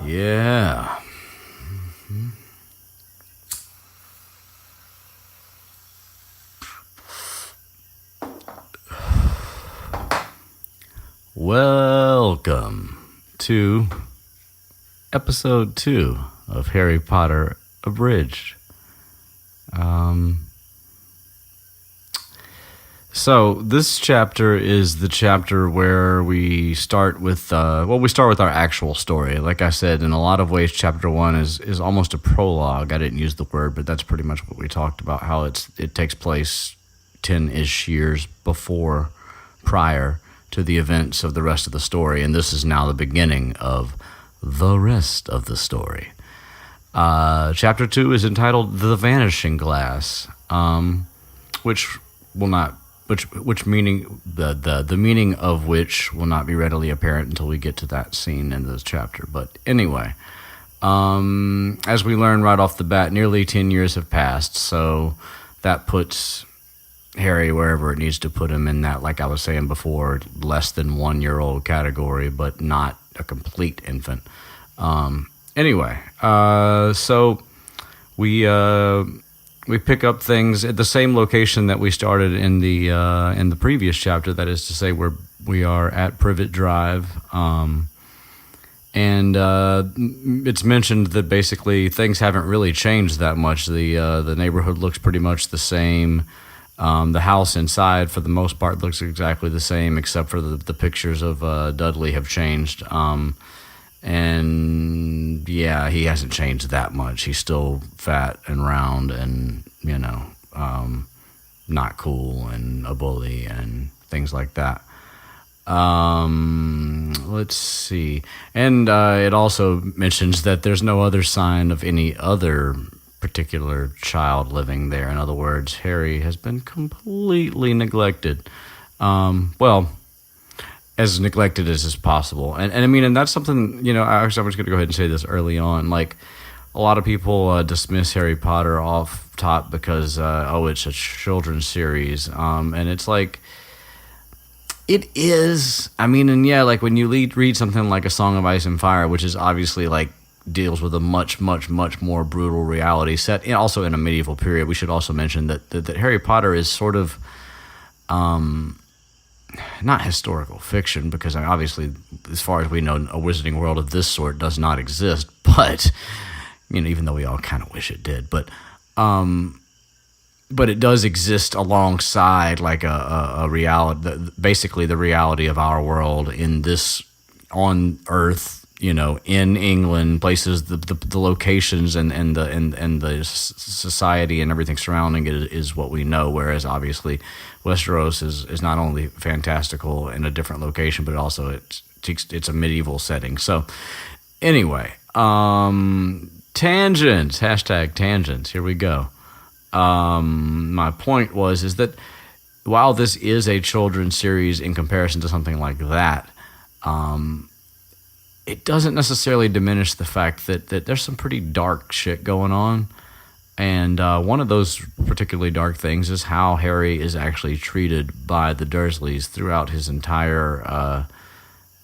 Yeah. Welcome to episode 2 of Harry Potter Abridged. So this chapter is the chapter where we start with our actual story. Like I said, in a lot of ways, chapter 1 is almost a prologue. I didn't use the word, but that's pretty much what we talked about. How it takes place 10-ish years prior to the events of the rest of the story, and this is now the beginning of the rest of the story. Chapter 2 is entitled "The Vanishing Glass," which meaning the meaning of which will not be readily apparent until we get to that scene in this chapter. But anyway, as we learn right off the bat, nearly 10 years have passed, so that puts Harry wherever it needs to put him in that, like I was saying before, less than 1-year-old category, but not a complete infant. Anyway, so we pick up things at the same location that we started in the previous chapter. That is to say, we are at Privet Drive, and it's mentioned that basically things haven't really changed that much. The neighborhood looks pretty much the same. The house inside, for the most part, looks exactly the same, except for the pictures of Dudley have changed. And yeah, he hasn't changed that much. He's still fat and round and, not cool and a bully and things like that. Let's see. And it also mentions that there's no other sign of any other particular child living there. In other words, Harry has been completely neglected. Well, as neglected as is possible. And I mean, and that's something, I was going to go ahead and say this early on. Like, a lot of people dismiss Harry Potter off top because, it's a children's series. And it's like, it is. I mean, and yeah, like when you read something like A Song of Ice and Fire, which is obviously like, deals with a much, much, much more brutal reality set, also in a medieval period. We should also mention that Harry Potter is sort of, not historical fiction, because obviously, as far as we know, a wizarding world of this sort does not exist, but, even though we all kind of wish it did, but it does exist alongside like a reality, basically the reality of our world on Earth, in England, places, the locations and the society and everything surrounding it is what we know. Whereas obviously Westeros is not only fantastical in a different location, but also it's a medieval setting. So anyway, tangents, #tangents. Here we go. My point is that while this is a children's series in comparison to something like that, it doesn't necessarily diminish the fact that there's some pretty dark shit going on. And one of those particularly dark things is how Harry is actually treated by the Dursleys throughout his entire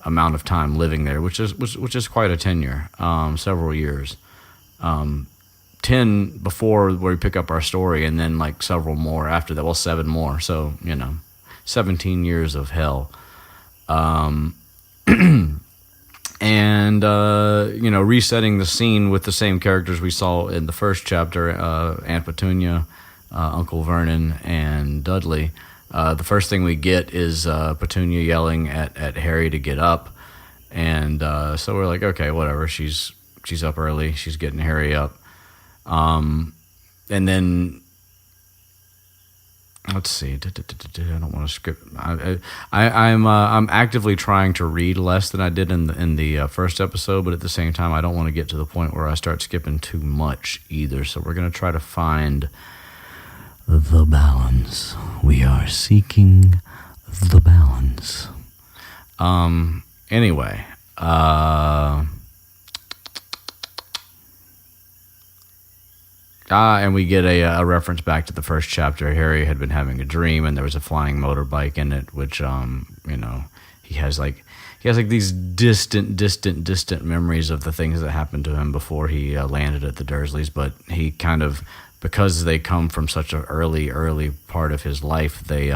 amount of time living there, which is quite a tenure, several years. 10 before where we pick up our story, and then like several more after that. Well, 7 more. So, 17 years of hell. And, resetting the scene with the same characters we saw in the first chapter, Aunt Petunia, Uncle Vernon, and Dudley. The first thing we get is Petunia yelling at Harry to get up. And so we're like, okay, whatever. She's up early. She's getting Harry up. And then... Let's see. I don't want to skip. I'm actively trying to read less than I did in the first episode, but at the same time, I don't want to get to the point where I start skipping too much either. So we're going to try to find the balance. We are seeking the balance. Anyway. And we get a reference back to the first chapter. Harry had been having a dream, and there was a flying motorbike in it, which, he has he has like these distant memories of the things that happened to him before he landed at the Dursleys. But he kind of, because they come from such an early part of his life, they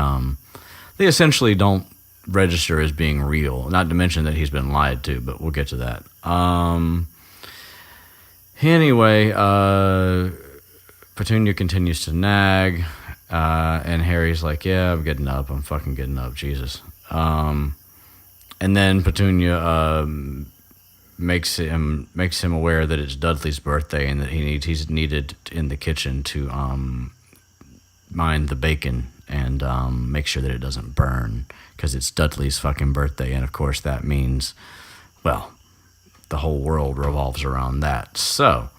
essentially don't register as being real. Not to mention that he's been lied to, but we'll get to that. Anyway, Petunia continues to nag, and Harry's like, yeah, I'm getting up. I'm fucking getting up, Jesus. And then Petunia makes him aware that it's Dudley's birthday and that he's needed in the kitchen to mind the bacon and make sure that it doesn't burn, because it's Dudley's fucking birthday. And of course that means, well, the whole world revolves around that. So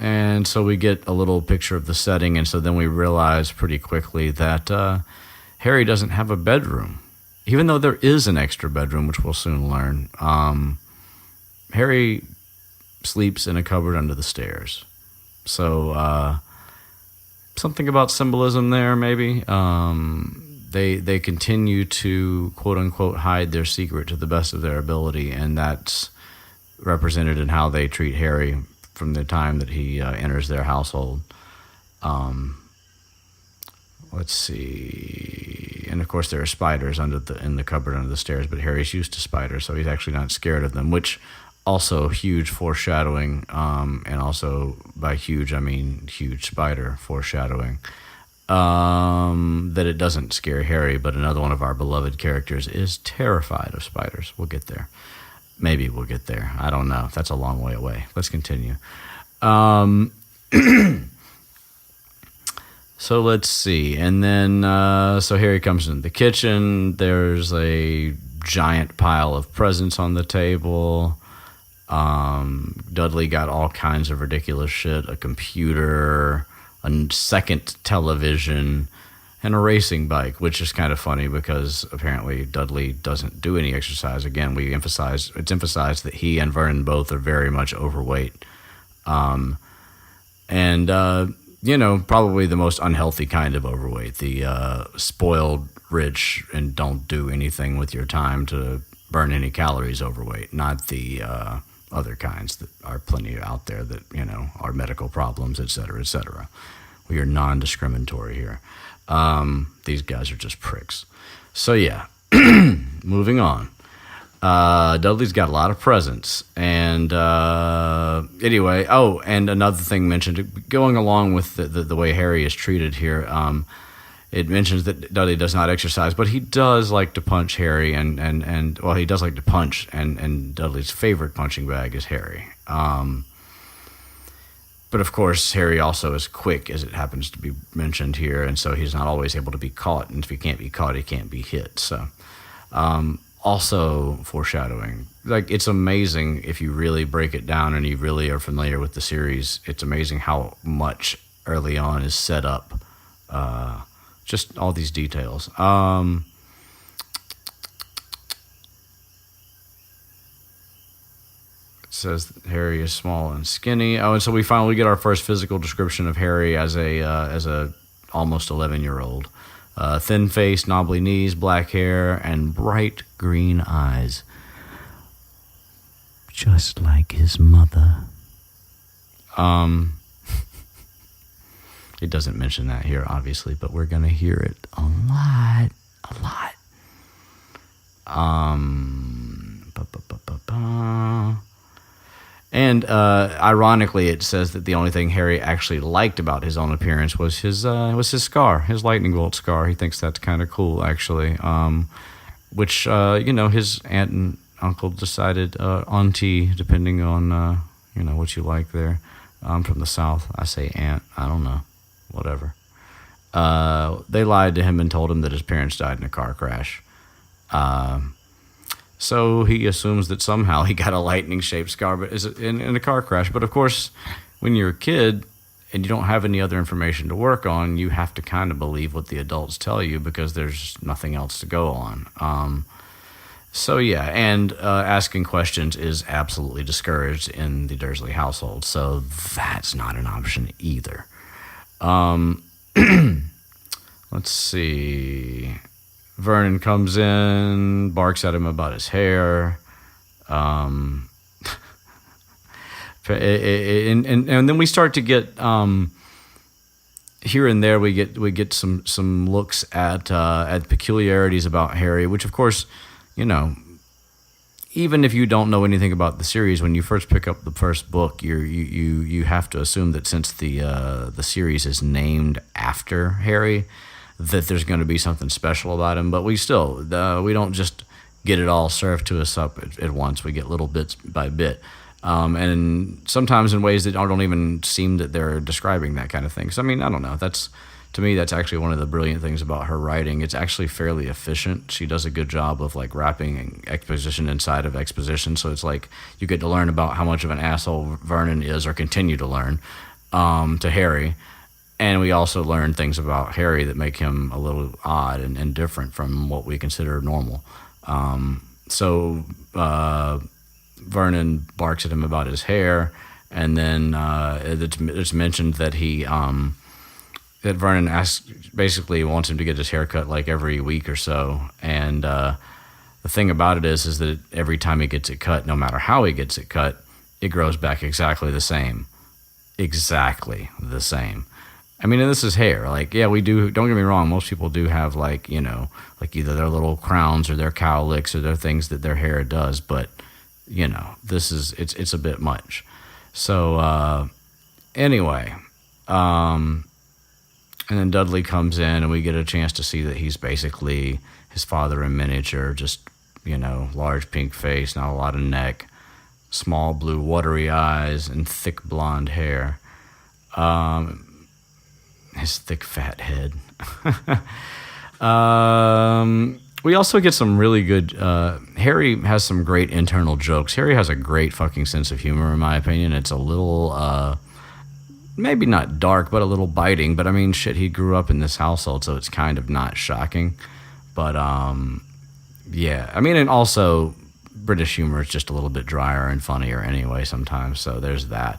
and so we get a little picture of the setting, and so then we realize pretty quickly that Harry doesn't have a bedroom, even though there is an extra bedroom, which we'll soon learn. Harry sleeps in a cupboard under the stairs. So something about symbolism there, maybe. They continue to, quote unquote, hide their secret to the best of their ability, and that's represented in how they treat Harry from the time that he enters their household. Let's see. And of course there are spiders in the cupboard under the stairs, but Harry's used to spiders, so he's actually not scared of them, which also huge foreshadowing, and also by huge I mean huge spider foreshadowing, that it doesn't scare Harry, but another one of our beloved characters is terrified of spiders. We'll get there. Maybe we'll get there. I don't know. That's a long way away. Let's continue. So let's see. And then, so Harry comes into the kitchen. There's a giant pile of presents on the table. Dudley got all kinds of ridiculous shit. A computer, a second television, and a racing bike, which is kind of funny because apparently Dudley doesn't do any exercise. Again, it's emphasized that he and Vernon both are very much overweight. Probably the most unhealthy kind of overweight, the spoiled rich and don't do anything with your time to burn any calories overweight, not the other kinds that are plenty out there that, are medical problems, et cetera, et cetera. We are non-discriminatory here. These guys are just pricks. So yeah, moving on. Dudley's got a lot of presents, and anyway. Oh, and another thing mentioned, going along with the way Harry is treated here. It mentions that Dudley does not exercise, but he does like to punch Harry, and he does like to punch, and Dudley's favorite punching bag is Harry. But of course, Harry also is quick, as it happens to be mentioned here, and so he's not always able to be caught. And if he can't be caught, he can't be hit. So, also foreshadowing. Like, it's amazing if you really break it down and you really are familiar with the series. It's amazing how much early on is set up. Just all these details. Says that Harry is small and skinny. Oh, and so we finally get our first physical description of Harry as a almost 11-year-old. Thin face, knobbly knees, black hair, and bright green eyes. Just like his mother. It doesn't mention that here, obviously, but we're going to hear it a lot. And ironically, it says that the only thing Harry actually liked about his own appearance was his scar, his lightning bolt scar. He thinks that's kind of cool, actually. Which his aunt and uncle decided, auntie, depending on what you like there. I'm from the South. I say aunt. I don't know. Whatever. They lied to him and told him that his parents died in a car crash. So he assumes that somehow he got a lightning-shaped scar, but is in a car crash. But of course, when you're a kid and you don't have any other information to work on, you have to kind of believe what the adults tell you because there's nothing else to go on. So yeah, and asking questions is absolutely discouraged in the Dursley household. So that's not an option either. Let's see. Vernon comes in, barks at him about his hair. And then we start to get here and there we get some looks at peculiarities about Harry, which of course, even if you don't know anything about the series, when you first pick up the first book, you have to assume that since the series is named after Harry, that there's going to be something special about him. But we don't just get it all served to us up at once. We get little bits by bit. And sometimes in ways that don't even seem that they're describing that kind of thing. So, I don't know. To me, that's actually one of the brilliant things about her writing. It's actually fairly efficient. She does a good job of wrapping exposition inside of exposition. So it's like you get to learn about how much of an asshole Vernon is, or continue to learn, to Harry. And we also learn things about Harry that make him a little odd and different from what we consider normal. Vernon barks at him about his hair, and then it's mentioned that that Vernon basically wants him to get his hair cut every week or so. And the thing about it is that every time he gets it cut, no matter how he gets it cut, it grows back exactly the same. Exactly the same. And this is hair. We do, don't get me wrong, most people do have either their little crowns or their cowlicks or their things that their hair does, but it's a bit much. So anyway, and then Dudley comes in, and we get a chance to see that he's basically his father in miniature. Just large pink face, not a lot of neck, small blue watery eyes, and thick blonde hair. His thick fat head. We also get some really good... Harry has some great internal jokes. Harry has a great fucking sense of humor, in my opinion. It's a little... maybe not dark, but a little biting. But, shit, he grew up in this household, so it's kind of not shocking. But, yeah. And also, British humor is just a little bit drier and funnier anyway sometimes, so there's that.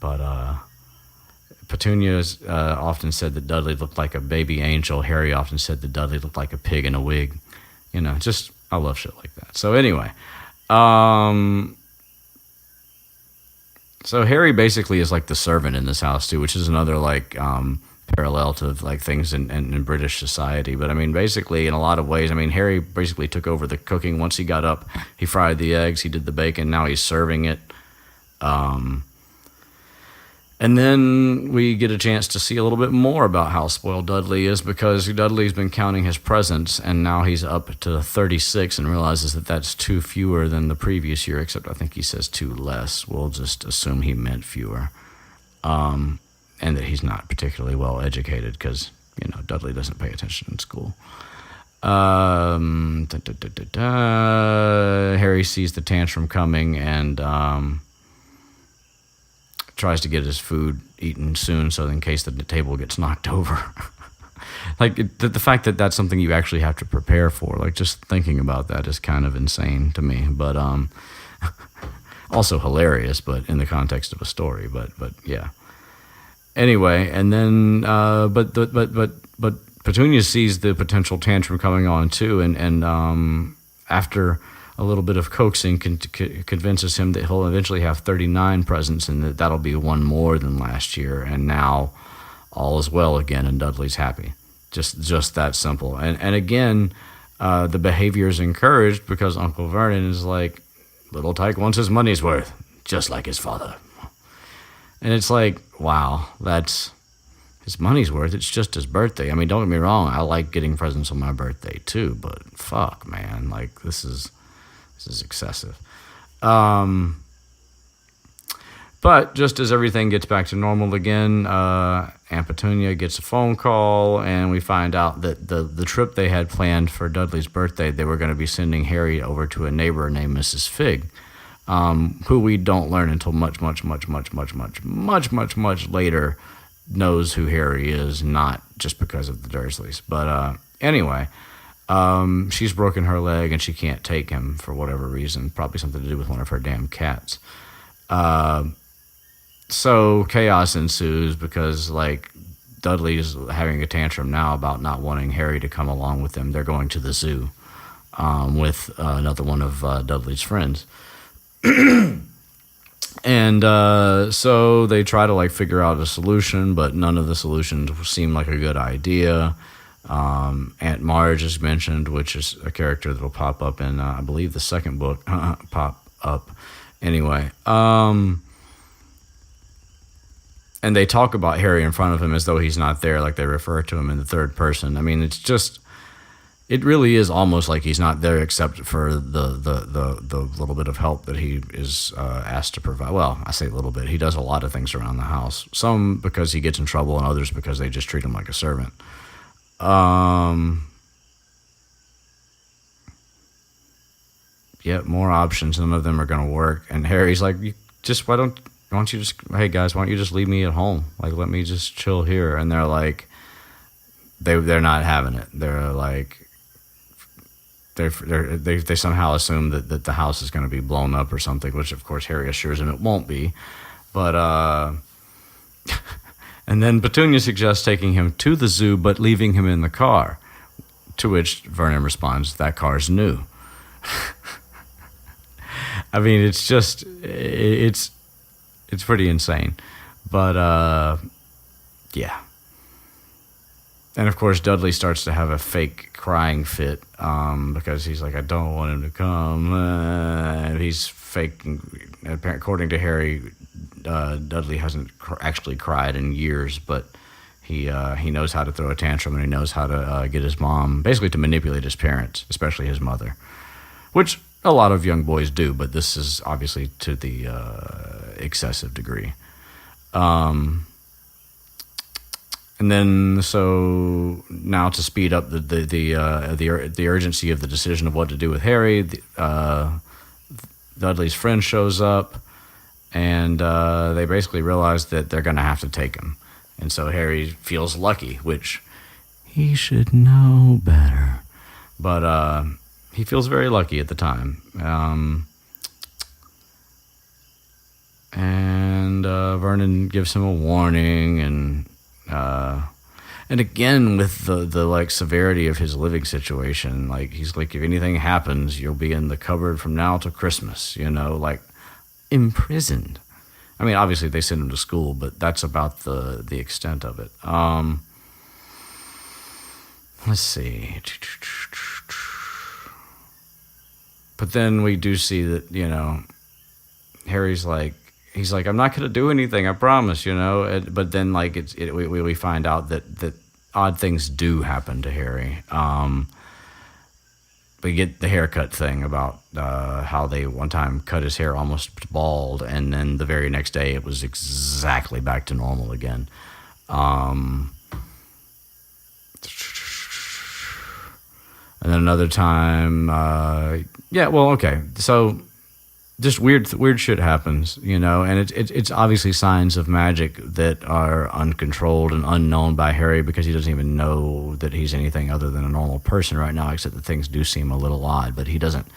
But, Petunia often said that Dudley looked like a baby angel. Harry often said that Dudley looked like a pig in a wig. I love shit like that. So anyway, so Harry basically is like the servant in this house too, which is another parallel to things in British society. But basically in a lot of ways, Harry basically took over the cooking. Once he got up, he fried the eggs, he did the bacon, now he's serving it. And then we get a chance to see a little bit more about how spoiled Dudley is, because Dudley's been counting his presents, and now he's up to 36 and realizes that that's 2 fewer than the previous year, except I think he says 2 less. We'll just assume he meant fewer. And that he's not particularly well educated because, Dudley doesn't pay attention in school. Harry sees the tantrum coming and... tries to get his food eaten soon, so in case the table gets knocked over. The fact that that's something you actually have to prepare for, just thinking about that is kind of insane to me. But also hilarious, but in the context of a story. But yeah. Anyway, and then but Petunia sees the potential tantrum coming on too, and after a little bit of coaxing convinces him that he'll eventually have 39 presents, and that'll be 1 more than last year. And now all is well again, and Dudley's happy. Just that simple. And again, the behavior is encouraged because Uncle Vernon is like, little Tyke wants his money's worth, just like his father. And it's like, wow, that's his money's worth. It's just his birthday. Don't get me wrong, I like getting presents on my birthday too, but fuck, man, this is excessive. But just as everything gets back to normal again, Aunt Petunia gets a phone call, and we find out that the trip they had planned for Dudley's birthday, they were going to be sending Harry over to a neighbor named Mrs. Figg, who we don't learn until much later knows who Harry is, not just because of the Dursleys. But anyway... she's broken her leg and she can't take him for whatever reason, probably something to do with one of her damn cats. So chaos ensues because Dudley is having a tantrum now about not wanting Harry to come along with them. They're going to the zoo with another one of Dudley's friends. And so they try to like figure out a solution, but none of the solutions seem like a good idea. Aunt Marge is mentioned, which is a character that will pop up in, I believe, the second book. Pop up. Anyway. And they talk about Harry in front of him as though he's not there, like they refer to him in the third person. I mean, it's just... It really is almost like he's not there except for the little bit of help that he is asked to provide. Well, I say a little bit. He does a lot of things around the house. Some because he gets in trouble and others because they just treat him like a servant. Yeah, more options. None of them are going to work. And Harry's like, why don't you just, hey guys, why don't you just leave me at home? Like, let me just chill here. And they're like, they're not having it. They're like, they somehow assume that the house is going to be blown up or something, which of course Harry assures him it won't be. But and then Petunia suggests taking him to the zoo but leaving him in the car, to which Vernon responds, that car's new. I mean, it's just it's pretty insane. But yeah. And of course, Dudley starts to have a fake crying fit because he's like, I don't want him to come. And he's faking. According to Harry, Dudley hasn't actually cried in years, but he knows how to throw a tantrum and he knows how to get his mom, basically to manipulate his parents, especially his mother, which a lot of young boys do, but this is obviously to the excessive degree. And then, so now to speed up the urgency of the decision of what to do with Harry, Dudley's friend shows up, and they basically realize that they're going to have to take him. And so Harry feels lucky, which he should know better. But he feels very lucky at the time. And Vernon gives him a warning, and again with the like severity of his living situation, like he's like, if anything happens, you'll be in the cupboard from now till Christmas, like imprisoned. I mean, obviously they send him to school, but that's about the extent of it. Let's see. But then we do see that, Harry's like, he's like, I'm not going to do anything, I promise, But then, like, we find out that odd things do happen to Harry. We get the haircut thing about how they one time cut his hair almost bald, and then the very next day it was exactly back to normal again. And then another time, okay, so just weird shit happens, and it's obviously signs of magic that are uncontrolled and unknown by Harry because he doesn't even know that he's anything other than a normal person right now, except that things do seem a little odd, but he doesn't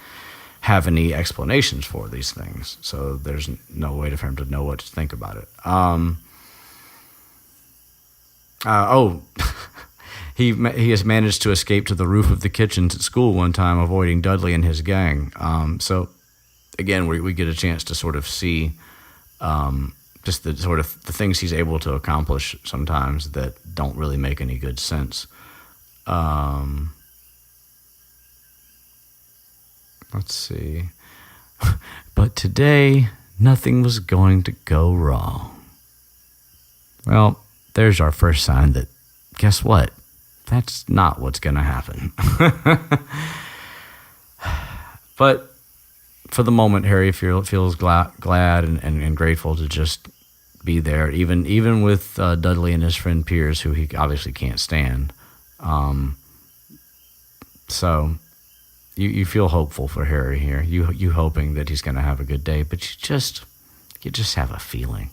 have any explanations for these things, so there's no way for him to know what to think about it. He has managed to escape to the roof of the kitchen at school one time, avoiding Dudley and his gang. So again, we get a chance to sort of see just the sort of the things he's able to accomplish sometimes that don't really make any good sense. Let's see. But today, nothing was going to go wrong. Well, there's our first sign that, guess what? That's not what's going to happen. But for the moment, Harry feels glad and grateful to just be there, even with Dudley and his friend Piers, who he obviously can't stand. So you feel hopeful for Harry here. You hoping that he's going to have a good day, but you just have a feeling.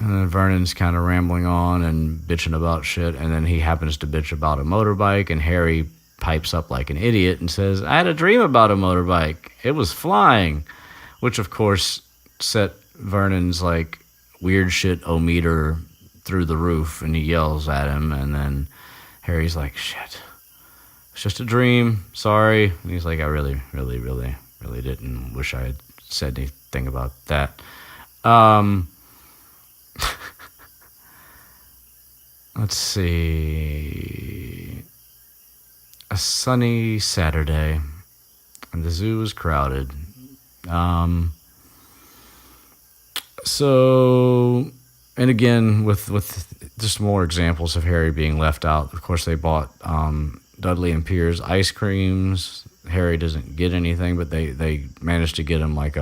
And then Vernon's kind of rambling on and bitching about shit, and then he happens to bitch about a motorbike, and Harry pipes up like an idiot and says, I had a dream about a motorbike. It was flying, which of course set Vernon's like weird shit o-meter through the roof, and he yells at him, and then Harry's like, shit, it's just a dream, sorry. And he's like, I really, really, really, really didn't wish I had said anything about that. Let's see. A sunny Saturday, and the zoo is crowded. So, and again, with just more examples of Harry being left out. Of course, they bought Dudley and Piers ice creams. Harry doesn't get anything, but they managed to get him like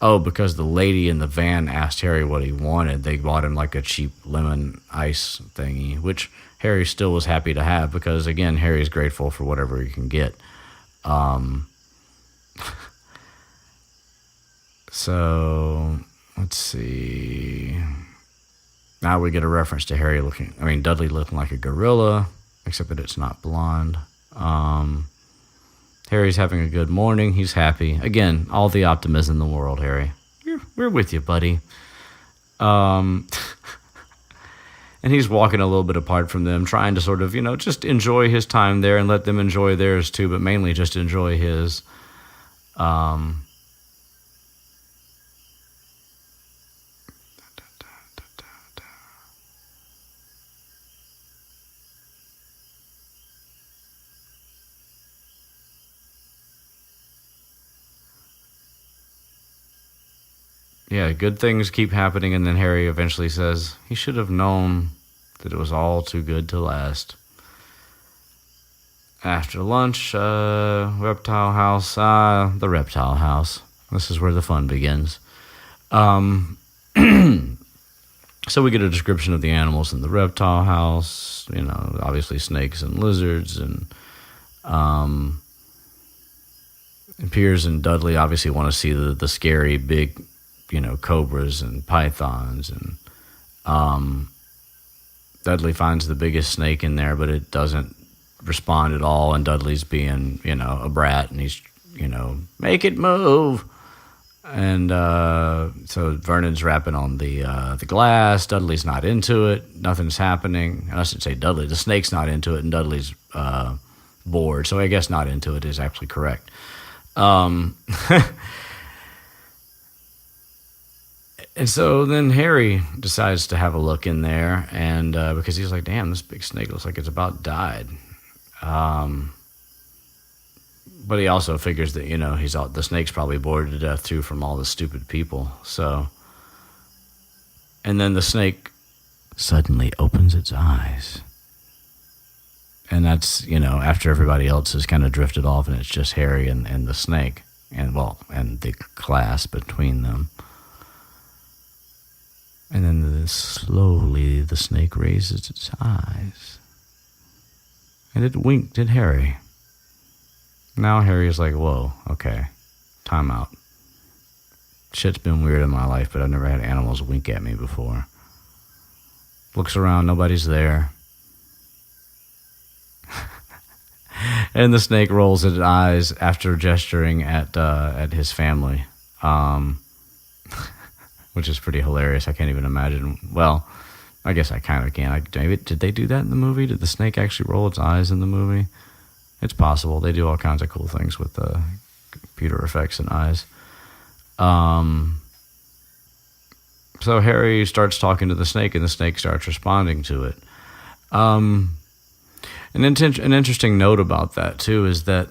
because the lady in the van asked Harry what he wanted, they bought him like a cheap lemon ice thingy, which Harry still was happy to have because, again, Harry's grateful for whatever he can get. So, let's see. Now we get a reference to Dudley looking like a gorilla, except that it's not blonde. Harry's having a good morning. He's happy. Again, all the optimism in the world, Harry. We're with you, buddy. And he's walking a little bit apart from them, trying to sort of, just enjoy his time there and let them enjoy theirs too, but mainly just enjoy his. Yeah, good things keep happening, and then Harry eventually says he should have known that it was all too good to last. After lunch, reptile house. The reptile house. This is where the fun begins. So we get a description of the animals in the reptile house. Obviously snakes and lizards, and Piers and Dudley obviously want to see the scary big, cobras and pythons, and Dudley finds the biggest snake in there, but it doesn't respond at all, and Dudley's being, a brat, and he's, make it move. And so Vernon's rapping on the glass. Dudley's not into it. Nothing's happening. I should say Dudley. The snake's not into it, and Dudley's bored. So I guess not into it is actually correct. And so then Harry decides to have a look in there, and because he's like, damn, this big snake looks like it's about died. But he also figures that, the snake's probably bored to death too from all the stupid people. So, and then the snake suddenly opens its eyes. And that's, after everybody else has kind of drifted off, and it's just Harry and the snake, and the class between them. And then slowly the snake raises its eyes. And it winked at Harry. Now Harry is like, whoa, okay, time out. Shit's been weird in my life, but I've never had animals wink at me before. Looks around, nobody's there. And the snake rolls its eyes after gesturing at his family. Which is pretty hilarious. I can't even imagine. Well, I guess I kind of can. Did they do that in the movie? Did the snake actually roll its eyes in the movie? It's possible. They do all kinds of cool things with computer effects and eyes. So Harry starts talking to the snake, and the snake starts responding to it. An interesting note about that, too, is that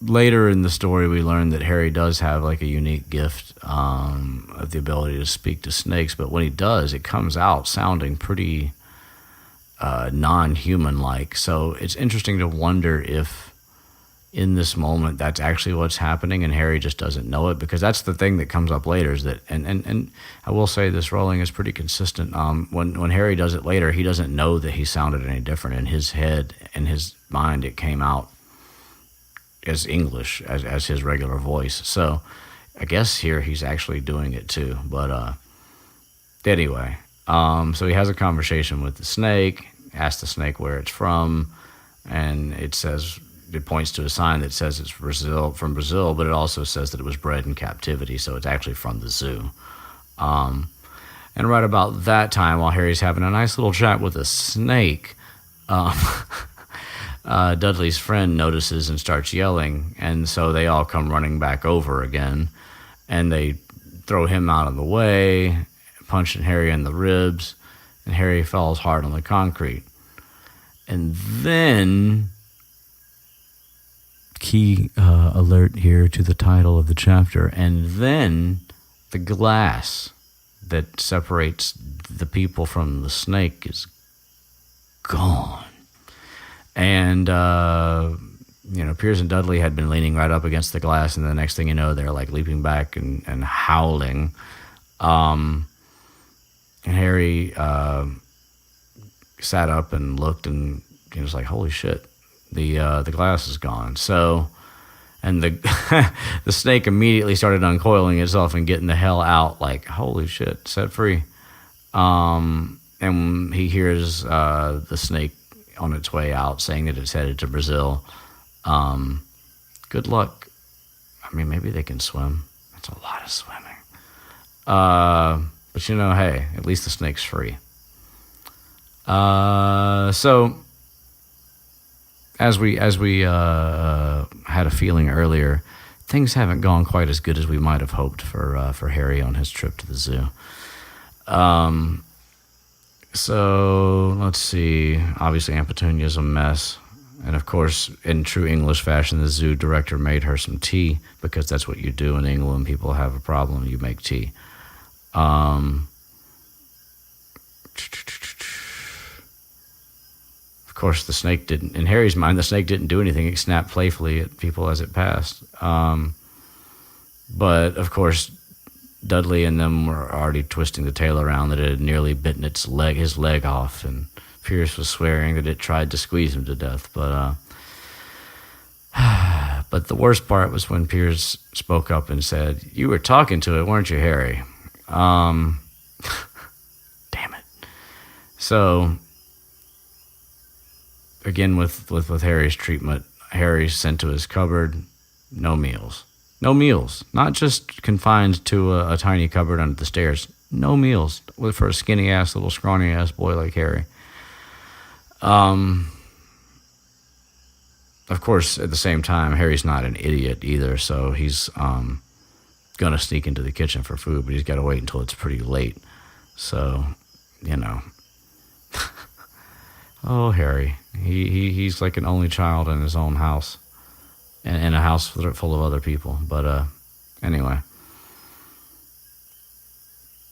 later in the story, we learn that Harry does have like a unique gift of the ability to speak to snakes, but when he does, it comes out sounding pretty non-human-like. So it's interesting to wonder if in this moment that's actually what's happening and Harry just doesn't know it, because that's the thing that comes up later is that, and I will say this rolling is pretty consistent. When Harry does it later, he doesn't know that he sounded any different. In his head, in his mind, it came out as English, as his regular voice. So I guess here he's actually doing it too. But anyway, so he has a conversation with the snake, asks the snake where it's from, and it says, it points to a sign that says it's from Brazil, but it also says that it was bred in captivity, so it's actually from the zoo. And right about that time, while Harry's having a nice little chat with a snake, Dudley's friend notices and starts yelling, and so they all come running back over again, and they throw him out of the way, punching Harry in the ribs, and Harry falls hard on the concrete. And then, key alert here to the title of the chapter, and then the glass that separates the people from the snake is gone. And, Piers and Dudley had been leaning right up against the glass, and the next thing you know, they're like leaping back and howling. And Harry sat up and looked, and he was like, holy shit, the glass is gone. So, and the the snake immediately started uncoiling itself and getting the hell out, like, holy shit, set free. And he hears the snake on its way out saying that it's headed to Brazil. Good luck. I mean, maybe they can swim. That's a lot of swimming. But hey, at least the snake's free. So as we had a feeling earlier, things haven't gone quite as good as we might have hoped for Harry on his trip to the zoo. So let's see. Obviously, Aunt Petunia's a mess. And of course, in true English fashion, the zoo director made her some tea, because that's what you do in England. People have a problem, you make tea. Of course, the snake didn't, in Harry's mind, the snake didn't do anything. It snapped playfully at people as it passed. But of course, Dudley and them were already twisting the tail around that it had nearly bitten his leg off, and Piers was swearing that it tried to squeeze him to death. But the worst part was when Piers spoke up and said, "You were talking to it, weren't you, Harry?" Damn it. So again, with Harry's treatment, Harry's sent to his cupboard. No meals. No meals. Not just confined to a tiny cupboard under the stairs. No meals for a skinny-ass, little scrawny-ass boy like Harry. Of course, at the same time, Harry's not an idiot either, so he's going to sneak into the kitchen for food, but he's got to wait until it's pretty late. So, oh, Harry. He's like an only child in his own house. In a house full of other people. But anyway.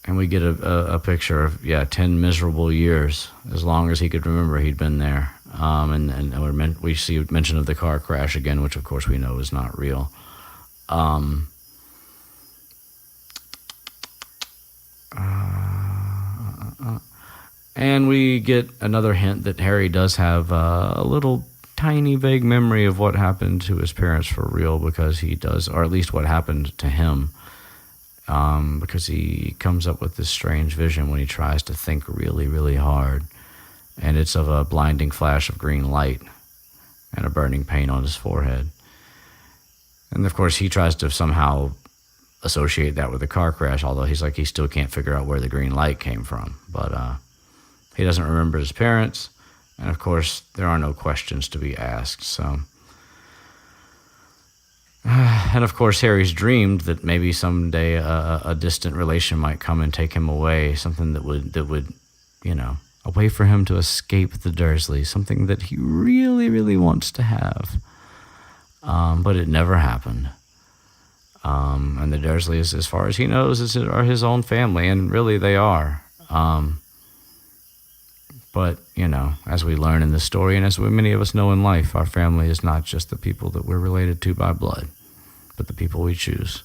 And we get a picture of, 10 miserable years. As long as he could remember, he'd been there. And we see mention of the car crash again, which of course we know is not real. And we get another hint that Harry does have a little tiny vague memory of what happened to his parents for real, because he does, or at least what happened to him, because he comes up with this strange vision when he tries to think really, really hard, and it's of a blinding flash of green light and a burning pain on his forehead. And of course he tries to somehow associate that with the car crash, although he still can't figure out where the green light came from. But he doesn't remember his parents. And of course, there are no questions to be asked. So, and of course, Harry's dreamed that maybe someday a distant relation might come and take him away. Something that would, a way for him to escape the Dursleys. Something that he really, really wants to have. But it never happened. And the Dursleys, as far as he knows, are his own family, and really they are. But, as we learn in this story, and as many of us know in life, our family is not just the people that we're related to by blood, but the people we choose,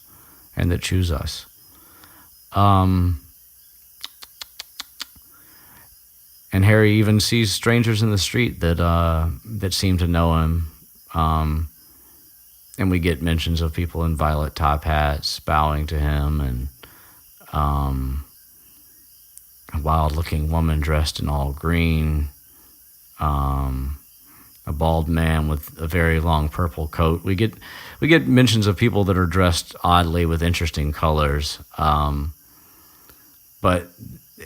and that choose us. And Harry even sees strangers in the street that seem to know him. And we get mentions of people in violet top hats bowing to him, and a wild-looking woman dressed in all green, a bald man with a very long purple coat. We get mentions of people that are dressed oddly with interesting colors. But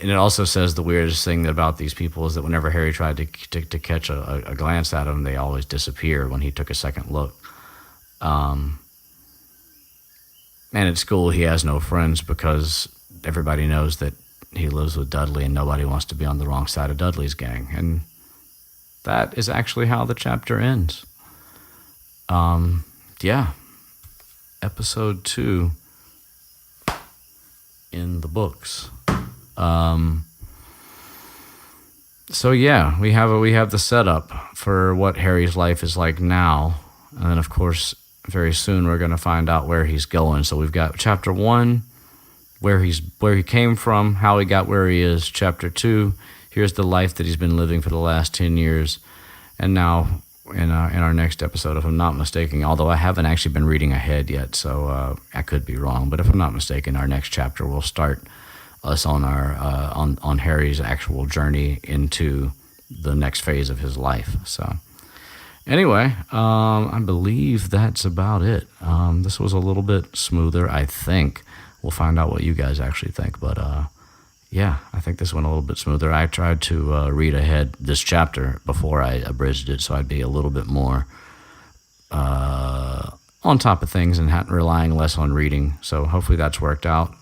and it also says the weirdest thing about these people is that whenever Harry tried to catch a glance at them, they always disappeared when he took a second look. And at school, he has no friends because everybody knows that he lives with Dudley and nobody wants to be on the wrong side of Dudley's gang. And that is actually how the chapter ends. Yeah. Episode 2 in the books. So yeah, we have the setup for what Harry's life is like now. And then of course, very soon we're going to find out where he's going. So we've got chapter 1, where he came from, how he got where he is. Chapter 2, here's the life that he's been living for the last 10 years. And now in our next episode, if I'm not mistaken, although I haven't actually been reading ahead yet, so I could be wrong, but if I'm not mistaken, our next chapter will start us on our on Harry's actual journey into the next phase of his life. So anyway, I believe that's about it. This was a little bit smoother, I think. We'll find out what you guys actually think, but yeah, I think this went a little bit smoother. I tried to read ahead this chapter before I abridged it, so I'd be a little bit more on top of things and relying less on reading. So hopefully that's worked out.